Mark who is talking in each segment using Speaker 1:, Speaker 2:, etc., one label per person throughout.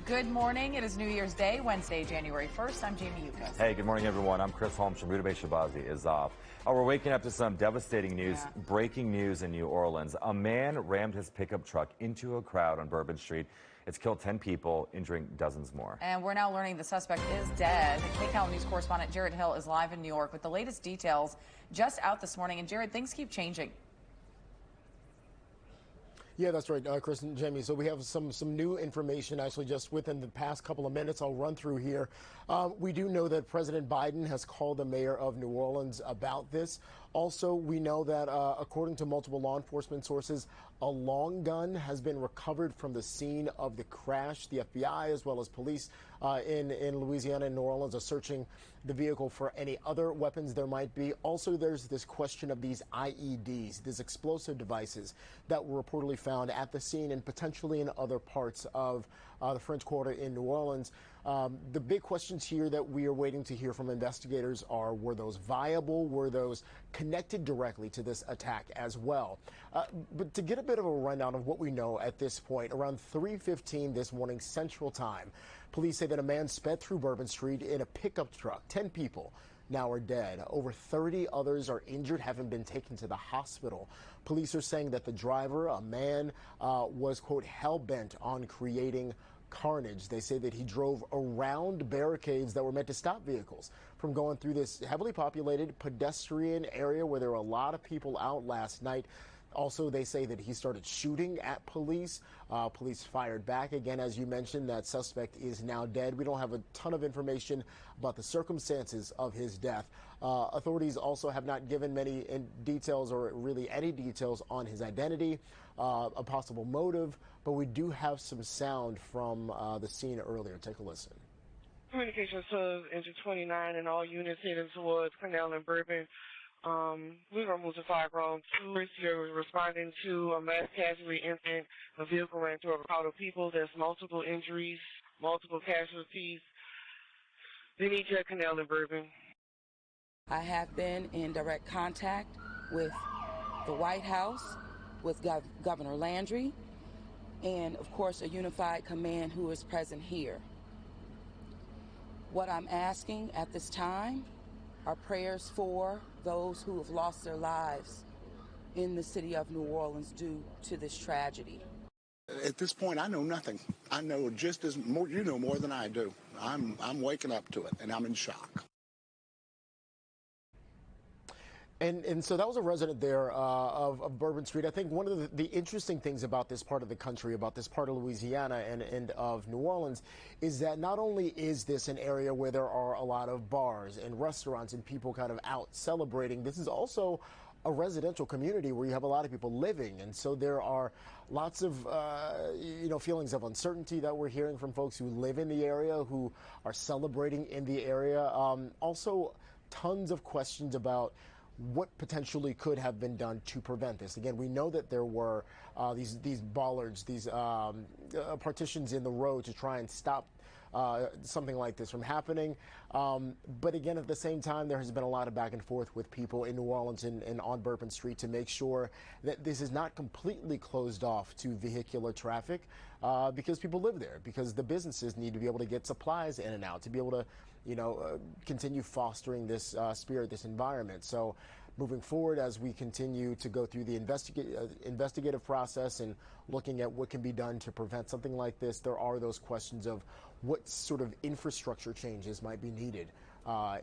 Speaker 1: Good morning. It is New Year's Day, Wednesday, January 1st. I'm Jamie Yukas.
Speaker 2: Hey, good morning, everyone. I'm Chris Holmes. Shabuda Bay Shabazi is off. We're waking up to some devastating news.
Speaker 1: Yeah.
Speaker 2: Breaking news in New Orleans. A man rammed his pickup truck into a crowd on Bourbon Street. It's killed 10 people, injuring dozens more.
Speaker 1: And we're now learning the suspect is dead. KCAL News correspondent Jared Hill is live in New York with the latest details just out this morning. And Jared, things keep changing.
Speaker 3: Yeah, that's right, Chris and Jamie. So we have some new information actually just within the past couple of minutes. I'll run through here. We do know that President Biden has called the mayor of New Orleans about this. Also, we know that according to multiple law enforcement sources, a long gun has been recovered from the scene of the crash. The FBI as well as police in Louisiana and New Orleans are searching the vehicle for any other weapons there might be. Also, there's this question of these IEDs, these explosive devices that were reportedly found at the scene and potentially in other parts of the French Quarter in New Orleans. The big questions here that we are waiting to hear from investigators are, were those viable? Were those connected directly to this attack as well? But to get a bit of a rundown of what we know at this point, around 3:15 this morning Central Time, police say that a man sped through Bourbon Street in a pickup truck. 10 people now are dead. Over 30 others are injured, haven't been taken to the hospital. Police are saying that the driver, a man, was, quote, hell-bent on creating carnage. They say that he drove around barricades that were meant to stop vehicles from going through this heavily populated pedestrian area where there were a lot of people out last night. Also, they say that he started shooting at police. Police fired back. Again, as you mentioned, that suspect is now dead. We don't have a ton of information about the circumstances of his death. Authorities also have not given many details or really any details on his identity, a possible motive, but we do have some sound from the scene earlier. Take a listen.
Speaker 4: Communications to Engine 29 and all units heading towards KCAL and Bourbon. We're going to move to 5 Road 2. You're responding to a mass casualty incident. A vehicle ran through a crowd of people. There's multiple injuries, multiple casualties. They need you at KCAL and Bourbon.
Speaker 5: I have been in direct contact with the White House, with Governor Landry, and of course a unified command who is present here. What I'm asking at this time are prayers for those who have lost their lives in the city of New Orleans due to this tragedy.
Speaker 6: At this point, I know nothing. I know just as more, you know more than I do. I'm waking up to it, and I'm in shock.
Speaker 3: And so that was a resident there of Bourbon Street. I think one of the interesting things about this part of the country, about this part of Louisiana and of New Orleans, is that not only is this an area where there are a lot of bars and restaurants and people kind of out celebrating, this is also a residential community where you have a lot of people living. And so there are lots of, feelings of uncertainty that we're hearing from folks who live in the area, who are celebrating in the area. Also, tons of questions about what potentially could have been done to prevent this. Again, we know that there were these bollards, these partitions in the road to try and stop something like this from happening. But again, at the same time, there has been a lot of back and forth with people in New Orleans and on Bourbon Street to make sure that this is not completely closed off to vehicular traffic because people live there, because the businesses need to be able to get supplies in and out, to be able to continue fostering this spirit, this environment. So moving forward, as we continue to go through the investigative process and looking at what can be done to prevent something like this, there are those questions of what sort of infrastructure changes might be needed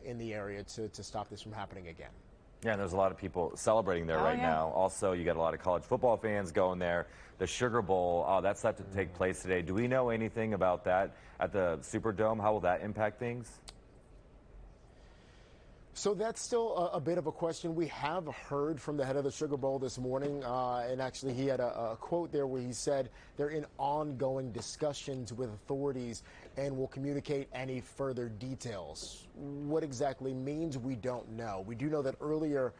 Speaker 3: in the area to stop this from happening again.
Speaker 2: Yeah, and there's a lot of people celebrating there right now. Also, you got a lot of college football fans going there. The Sugar Bowl, that's set to take place today. Do we know anything about that at the Superdome? How will that impact things?
Speaker 3: So that's still a bit of a question. We have heard from the head of the Sugar Bowl this morning, and actually he had a quote there where he said they're in ongoing discussions with authorities and will communicate any further details. What exactly means, we don't know. We do know that earlier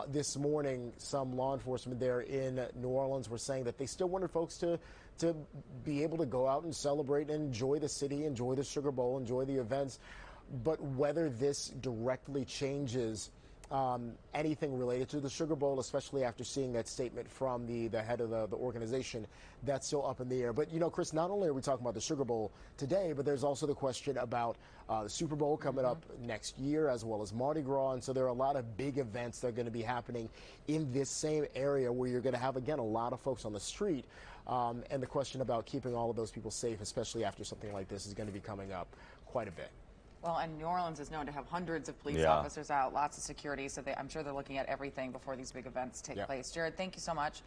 Speaker 3: this morning, some law enforcement there in New Orleans were saying that they still wanted folks to be able to go out and celebrate and enjoy the city, enjoy the Sugar Bowl, enjoy the events. But whether this directly changes anything related to the Sugar Bowl, especially after seeing that statement from the head of the organization. That's still up in the air. But, you know, Chris, not only are we talking about the Sugar Bowl today, but there's also the question about the Super Bowl coming up next year, as well as Mardi Gras. And so there are a lot of big events that are going to be happening in this same area where you're going to have, again, a lot of folks on the street. And the question about keeping all of those people safe, especially after something like this, is going to be coming up quite a bit.
Speaker 1: Well, and New Orleans is known to have hundreds of police officers out, lots of security, so I'm sure they're looking at everything before these big events take place. Jared, thank you so much.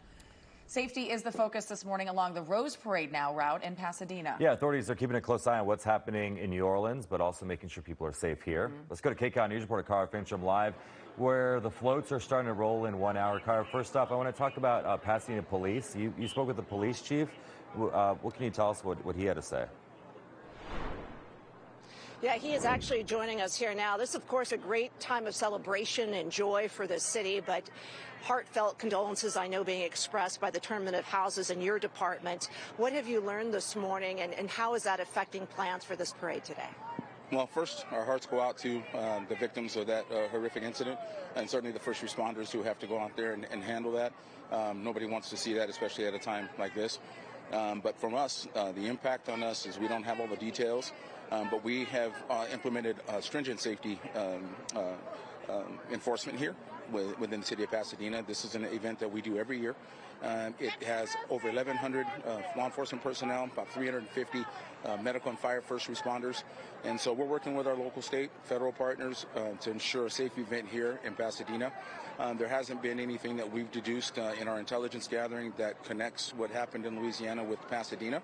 Speaker 1: Safety is the focus this morning along the Rose Parade Now route in Pasadena.
Speaker 2: Yeah, authorities are keeping a close eye on what's happening in New Orleans, but also making sure people are safe here. Let's go to KCAL News reporter Cara Fincham live, where the floats are starting to roll in 1 hour. Cara, first off, I want to talk about Pasadena police. You spoke with the police chief. What can you tell us what he had to say?
Speaker 7: Yeah, he is actually joining us here now. This, of course, a great time of celebration and joy for the city, but heartfelt condolences, I know, being expressed by the Tournament of Houses in your department. What have you learned this morning, and how is that affecting plans for this parade today?
Speaker 6: Well, first, our hearts go out to the victims of that horrific incident, and certainly the first responders who have to go out there and handle that. Nobody wants to see that, especially at a time like this. But from us, the impact on us is we don't have all the details, but we have implemented stringent safety enforcement here within the city of Pasadena. This is an event that we do every year. It has over 1,100 law enforcement personnel, about 350 medical and fire first responders. And so we're working with our local, state, federal partners to ensure a safe event here in Pasadena. There hasn't been anything that we've deduced in our intelligence gathering that connects what happened in Louisiana with Pasadena.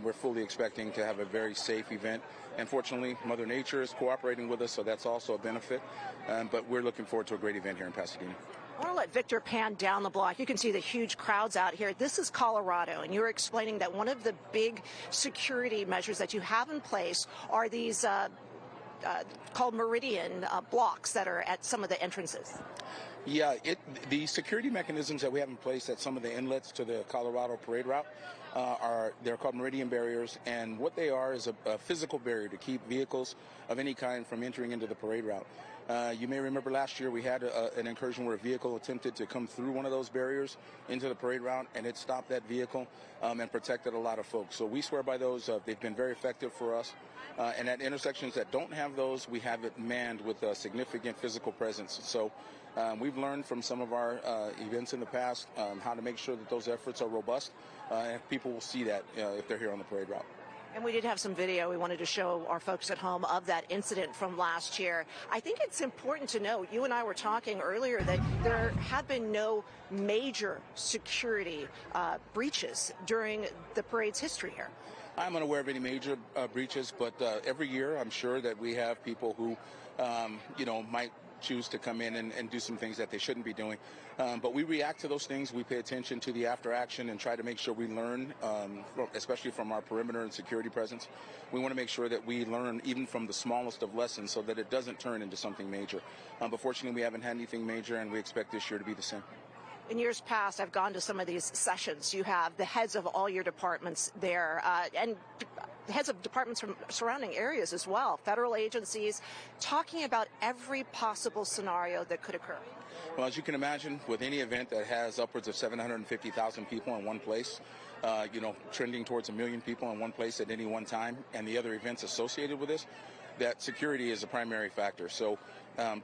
Speaker 6: We're fully expecting to have a very safe event. And fortunately, Mother Nature is cooperating with us, so that's also a benefit. But we're looking forward to a great event here in Pasadena.
Speaker 7: I want to let Victor pan down the block. You can see the huge crowds out here. This is Colorado, and you're explaining that one of the big security measures that you have in place are these called Meridian blocks that are at some of the entrances.
Speaker 6: Yeah, the security mechanisms that we have in place at some of the inlets to the Colorado parade route they're called Meridian barriers, and what they are is a physical barrier to keep vehicles of any kind from entering into the parade route. You may remember last year we had an incursion where a vehicle attempted to come through one of those barriers into the parade route, and it stopped that vehicle and protected a lot of folks. So we swear by those. They've been very effective for us. And at intersections that don't have those, we have it manned with a significant physical presence. So we've learned from some of our events in the past how to make sure that those efforts are robust, and people will see that if they're here on the parade route.
Speaker 7: And we did have some video we wanted to show our folks at home of that incident from last year. I think it's important to note, you and I were talking earlier, that there have been no major security breaches during the parade's history here.
Speaker 6: I'm unaware of any major breaches, but every year I'm sure that we have people who, might choose to come in and do some things that they shouldn't be doing. But we react to those things. We pay attention to the after action and try to make sure we learn, especially from our perimeter and security presence. We want to make sure that we learn even from the smallest of lessons so that it doesn't turn into something major. But fortunately, we haven't had anything major, and we expect this year to be the same.
Speaker 7: In years past, I've gone to some of these sessions. You have the heads of all your departments there, and heads of departments from surrounding areas as well, federal agencies, talking about every possible scenario that could occur.
Speaker 6: Well, as you can imagine, with any event that has upwards of 750,000 people in one place, trending towards 1 million people in one place at any one time, and the other events associated with this, that security is a primary factor. So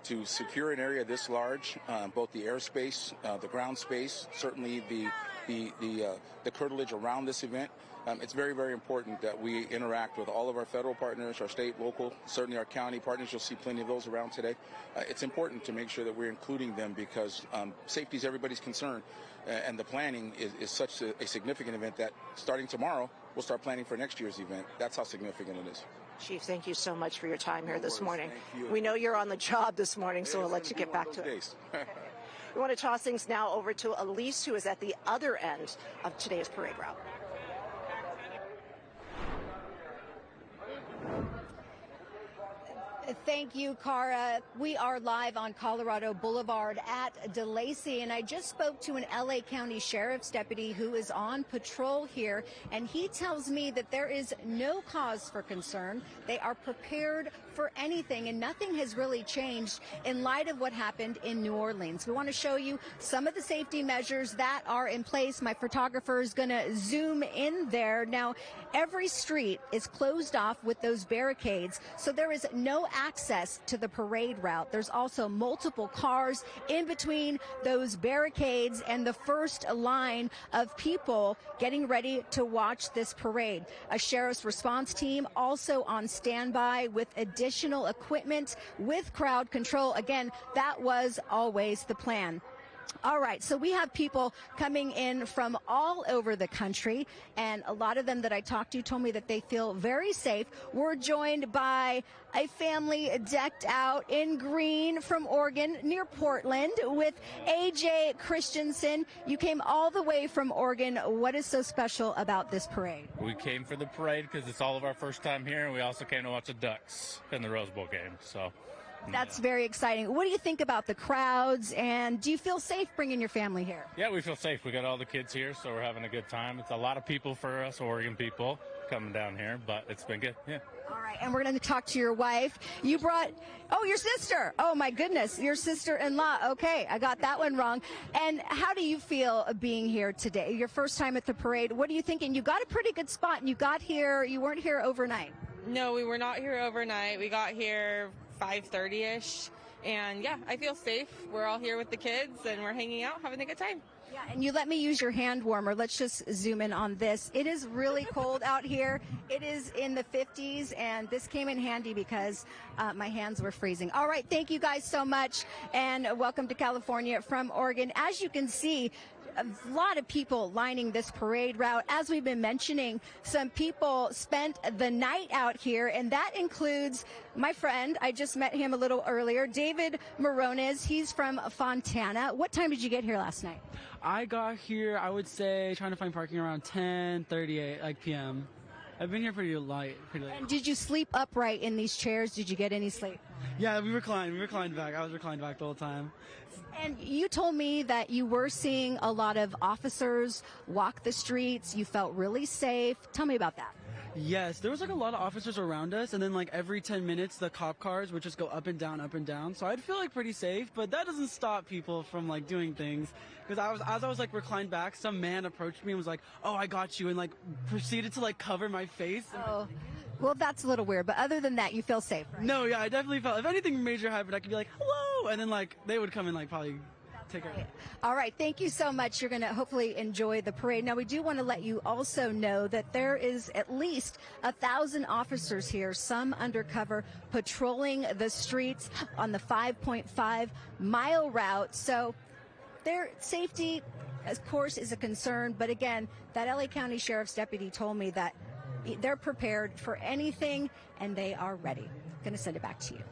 Speaker 6: to secure an area this large, both the airspace, the ground space, certainly the curtilage around this event, it's very, very important that we interact with all of our federal partners, our state, local, certainly our county partners. You'll see plenty of those around today. It's important to make sure that we're including them because safety is everybody's concern. And the planning is such a significant event that starting tomorrow, we'll start planning for next year's event. That's how significant it is.
Speaker 7: Chief, thank you so much for your time here this morning. We know you're on the job this morning, so we'll let you get back to it. We want to toss things now over to Elise, who is at the other end of today's parade route.
Speaker 8: Thank you, Cara. We are live on Colorado Boulevard at DeLacy, and I just spoke to an LA County Sheriff's deputy who is on patrol here, and he tells me that there is no cause for concern. They are prepared for anything, and nothing has really changed in light of what happened in New Orleans. We want to show you some of the safety measures that are in place. My photographer is going to zoom in there. Now, every street is closed off with those barricades, so there is no access to the parade route. There's also multiple cars in between those barricades and the first line of people getting ready to watch this parade. A sheriff's response team also on standby with additional equipment with crowd control. Again, that was always the plan. All right, so we have people coming in from all over the country, and a lot of them that I talked to told me that they feel very safe. We're joined by a family decked out in green from Oregon near Portland with AJ Christensen. You came all the way from Oregon. What is so special about this parade?
Speaker 9: We came for the parade because it's all of our first time here, and we also came to watch the Ducks in the Rose Bowl game. So.
Speaker 8: That's very exciting. What do you think about the crowds, and do you feel safe bringing your family here?
Speaker 9: Yeah, we feel safe. We got all the kids here, so we're having a good time. It's a lot of people for us Oregon people coming down here, but it's been good. Yeah.
Speaker 8: All right, and we're going to talk to your wife. You brought, your sister. Oh, my goodness, your sister-in-law. Okay, I got that one wrong. And how do you feel being here today? Your first time at the parade. What are you thinking? You got a pretty good spot, and you got here. You weren't here overnight.
Speaker 10: No, we were not here overnight. We got here 5:30ish, and yeah, I feel safe. We're all here with the kids, and we're hanging out, having a good time.
Speaker 8: Yeah, and you let me use your hand warmer. Let's just zoom in on this. It is really cold out here. It is in the 50s, and this came in handy because my hands were freezing. All right, thank you guys so much, and welcome to California from Oregon. As you can see, a lot of people lining this parade route. As we've been mentioning, some people spent the night out here, and that includes my friend. I just met him a little earlier, David Morones. He's from Fontana. What time did you get here last night?
Speaker 11: I got here, I would say, trying to find parking around 10:38 p.m. I've been here pretty late.
Speaker 8: And did you sleep upright in these chairs? Did you get any sleep?
Speaker 11: Yeah, we reclined back. I was reclined back the whole time.
Speaker 8: And you told me that you were seeing a lot of officers walk the streets. You felt really safe. Tell me about that.
Speaker 11: Yes, there was like a lot of officers around us, and then like every 10 minutes the cop cars would just go up and down. So I'd feel like pretty safe, but that doesn't stop people from like doing things. Because as I was like reclined back, some man approached me and was like, "Oh, I got you," and like proceeded to like cover my face.
Speaker 8: Oh. Well, that's a little weird, but other than that, you feel safe, right?
Speaker 11: No, yeah, I definitely felt, if anything major happened, I could be like, "Hello," and then like they would come and like probably take care of it.
Speaker 8: All right, thank you so much. You're going to hopefully enjoy the parade. Now, we do want to let you also know that there is at least 1,000 officers here, some undercover, patrolling the streets on the 5.5-mile route. So their safety, of course, is a concern. But again, that LA County Sheriff's deputy told me that they're prepared for anything, and they are ready. I'm going to send it back to you.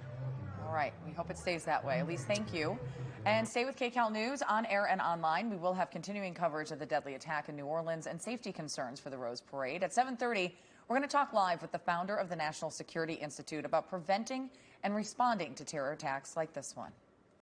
Speaker 1: All right. We hope it stays that way. Elise, thank you. And stay with KCAL News on air and online. We will have continuing coverage of the deadly attack in New Orleans and safety concerns for the Rose Parade. At 7:30, we're going to talk live with the founder of the National Security Institute about preventing and responding to terror attacks like this one.